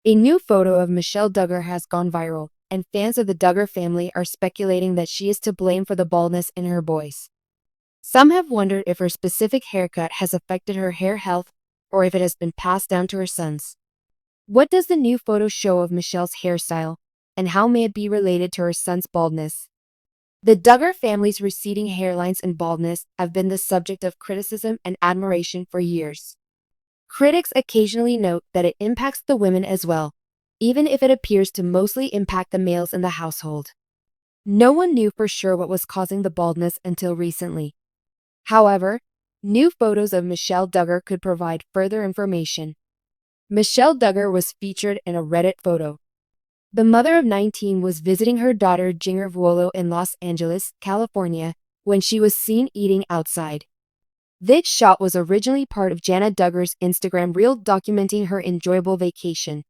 A new photo of Michelle Duggar has gone viral, and fans of the Duggar family are speculating that she is to blame for the baldness in her boys. Some have wondered if her specific haircut has affected her hair health or if it has been passed down to her sons. What does the new photo show of Michelle's hairstyle, and how may it be related to her son's baldness? The Duggar family's receding hairlines and baldness have been the subject of criticism and admiration for years. Critics occasionally note that it impacts the women as well, even if it appears to mostly impact the males in the household. No one knew for sure what was causing the baldness until recently. However, new photos of Michelle Duggar could provide further information. Michelle Duggar was featured in a Reddit photo. The mother of 19 was visiting her daughter Jinger Vuolo in Los Angeles, California, when she was seen eating outside. This shot was originally part of Johannah Duggar's Instagram reel documenting her enjoyable vacation.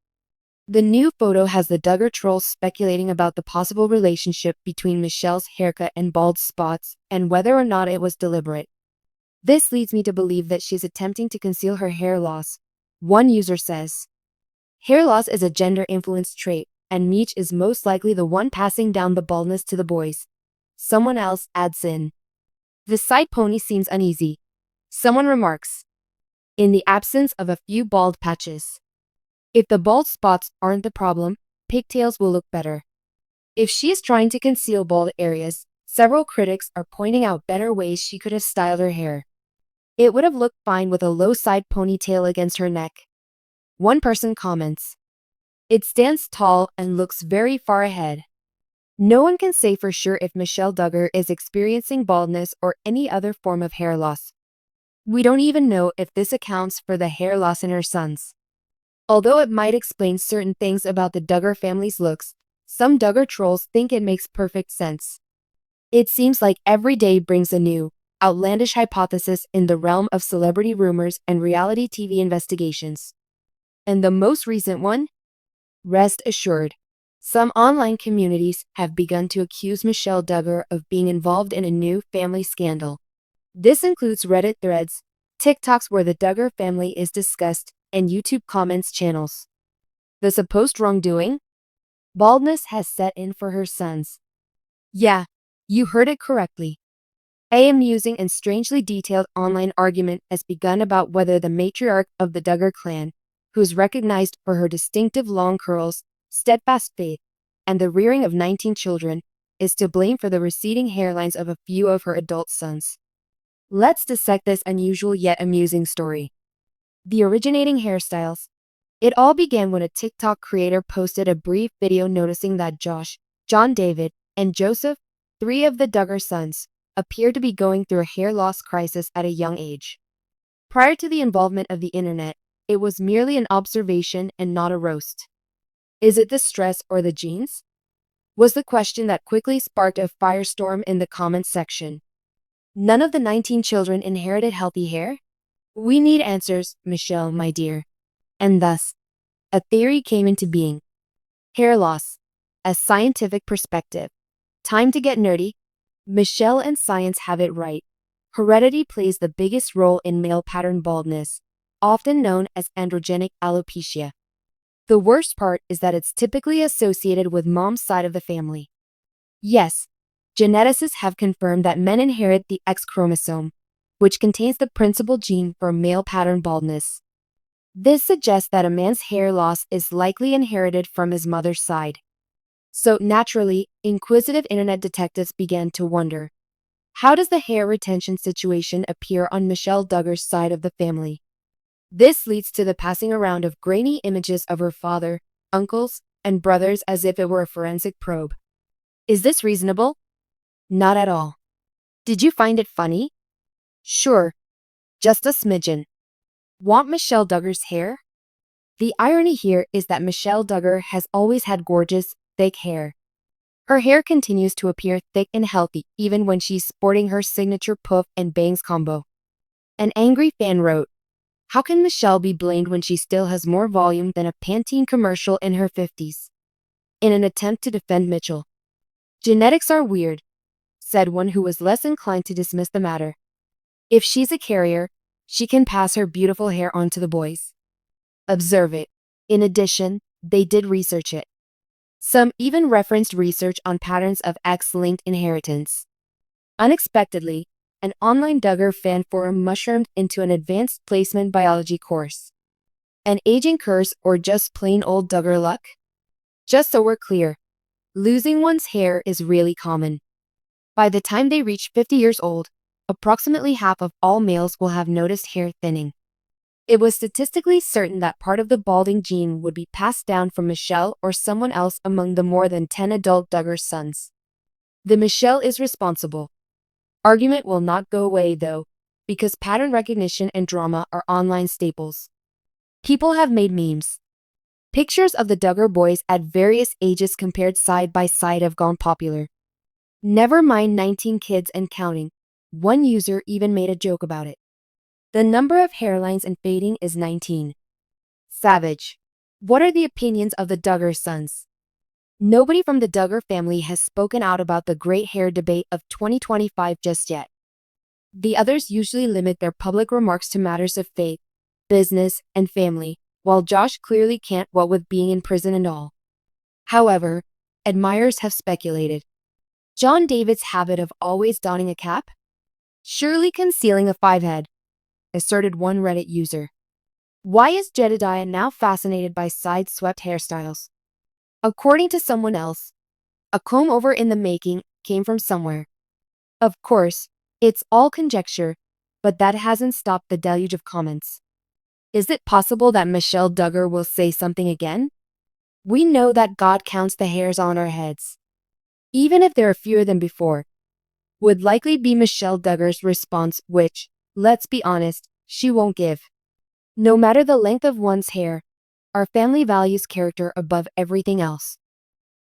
The new photo has the Duggar trolls speculating about the possible relationship between Michelle's haircut and bald spots and whether or not it was deliberate. This leads me to believe that she's attempting to conceal her hair loss. One user says, "Hair loss is a gender-influenced trait, and Meech is most likely the one passing down the baldness to the boys." Someone else adds in, "The side pony seems uneasy." Someone remarks, "In the absence of a few bald patches." If the bald spots aren't the problem, pigtails will look better. If she is trying to conceal bald areas, several critics are pointing out better ways she could have styled her hair. It would have looked fine with a low side ponytail against her neck. One person comments, "It stands tall and looks very far ahead." No one can say for sure if Michelle Duggar is experiencing baldness or any other form of hair loss. We don't even know if this accounts for the hair loss in her sons. Although it might explain certain things about the Duggar family's looks, some Duggar trolls think it makes perfect sense. It seems like every day brings a new, outlandish hypothesis in the realm of celebrity rumors and reality TV investigations. And the most recent one? Rest assured, some online communities have begun to accuse Michelle Duggar of being involved in a new family scandal. This includes Reddit threads, TikToks where the Duggar family is discussed, and YouTube comments channels. The supposed wrongdoing? Baldness has set in for her sons. Yeah, you heard it correctly. A amusing and strangely detailed online argument has begun about whether the matriarch of the Duggar clan, who is recognized for her distinctive long curls, steadfast faith, and the rearing of 19 children, is to blame for the receding hairlines of a few of her adult sons. Let's dissect this unusual yet amusing story. The originating hairstyles. It all began when a TikTok creator posted a brief video noticing that Josh, John David, and Joseph, 3 of the Duggar sons, appeared to be going through a hair loss crisis at a young age. Prior to the involvement of the internet, it was merely an observation and not a roast. Is it the stress or the genes? Was the question that quickly sparked a firestorm in the comments section. None of the 19 children inherited healthy hair? We need answers, Michelle, my dear. And thus, a theory came into being. Hair loss. A scientific perspective. Time to get nerdy. Michelle and science have it right. Heredity plays the biggest role in male pattern baldness, often known as androgenic alopecia. The worst part is that it's typically associated with mom's side of the family. Yes, geneticists have confirmed that men inherit the X chromosome, which contains the principal gene for male pattern baldness. This suggests that a man's hair loss is likely inherited from his mother's side. So naturally, inquisitive internet detectives began to wonder, how does the hair retention situation appear on Michelle Duggar's side of the family? This leads to the passing around of grainy images of her father, uncles, and brothers as if it were a forensic probe. Is this reasonable? Not at all. Did you find it funny? Sure. Just a smidgen. Want Michelle Duggar's hair? The irony here is that Michelle Duggar has always had gorgeous, thick hair. Her hair continues to appear thick and healthy even when she's sporting her signature puff and bangs combo. An angry fan wrote, "How can Michelle be blamed when she still has more volume than a Pantene commercial in her 50s? In an attempt to defend Mitchell. Genetics are weird, said one who was less inclined to dismiss the matter. If she's a carrier, she can pass her beautiful hair on to the boys. Observe it. In addition, they did research it. Some even referenced research on patterns of X-linked inheritance. Unexpectedly, an online Duggar fan forum mushroomed into an advanced placement biology course. An aging curse or just plain old Duggar luck? Just so we're clear, losing one's hair is really common. By the time they reach 50 years old, approximately half of all males will have noticed hair thinning. It was statistically certain that part of the balding gene would be passed down from Michelle or someone else among the more than 10 adult Duggar sons. The Michelle is responsible argument will not go away though, because pattern recognition and drama are online staples. People have made memes. Pictures of the Duggar boys at various ages compared side by side have gone popular. Never mind 19 kids and counting. One user even made a joke about it. The number of hairlines and fading is 19. Savage. What are the opinions of the Duggar sons? Nobody from the Duggar family has spoken out about the great hair debate of 2025 just yet. The others usually limit their public remarks to matters of faith, business, and family, while Josh clearly can't, what with being in prison and all. However, admirers have speculated. John David's habit of always donning a cap? Surely concealing a five-head, asserted one Reddit user. Why is Jedidiah now fascinated by side-swept hairstyles? According to someone else, a comb-over in the making came from somewhere. Of course, it's all conjecture, but that hasn't stopped the deluge of comments. Is it possible that Michelle Duggar will say something again? We know that God counts the hairs on our heads. Even if there are fewer than before, would likely be Michelle Duggar's response, which, let's be honest, she won't give. No matter the length of one's hair, our family values character above everything else.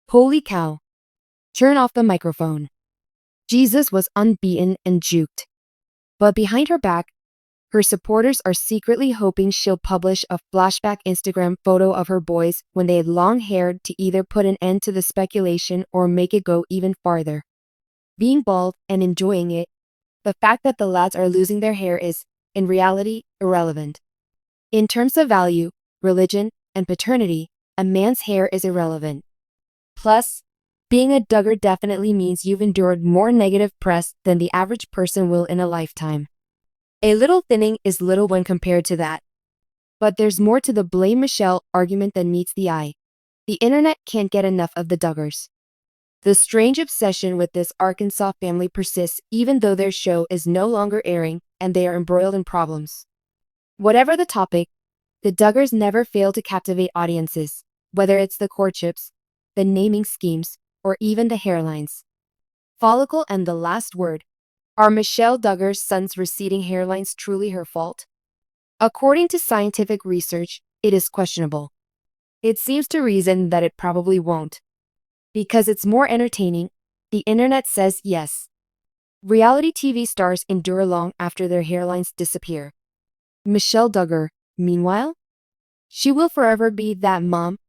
Holy cow. Turn off the microphone. Jesus was unbeaten and juked. But behind her back, her supporters are secretly hoping she'll publish a flashback Instagram photo of her boys when they had long hair to either put an end to the speculation or make it go even farther. Being bald and enjoying it, the fact that the lads are losing their hair is, in reality, irrelevant. In terms of value, religion, and paternity, a man's hair is irrelevant. Plus, being a Duggar definitely means you've endured more negative press than the average person will in a lifetime. A little thinning is little when compared to that. But there's more to the blame Michelle argument than meets the eye. The internet can't get enough of the Duggars. The strange obsession with this Arkansas family persists even though their show is no longer airing and they are embroiled in problems. Whatever the topic, the Duggars never fail to captivate audiences, whether it's the courtships, the naming schemes, or even the hairlines. Follicle and the last word. Are Michelle Duggar's son's receding hairlines truly her fault? According to scientific research, it is questionable. It seems to reason that it probably won't. Because it's more entertaining, the internet says yes. Reality TV stars endure long after their hairlines disappear. Michelle Duggar, meanwhile? She will forever be that mom,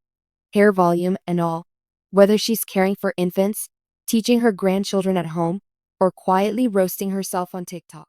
hair volume and all, whether she's caring for infants, teaching her grandchildren at home, or quietly roasting herself on TikTok.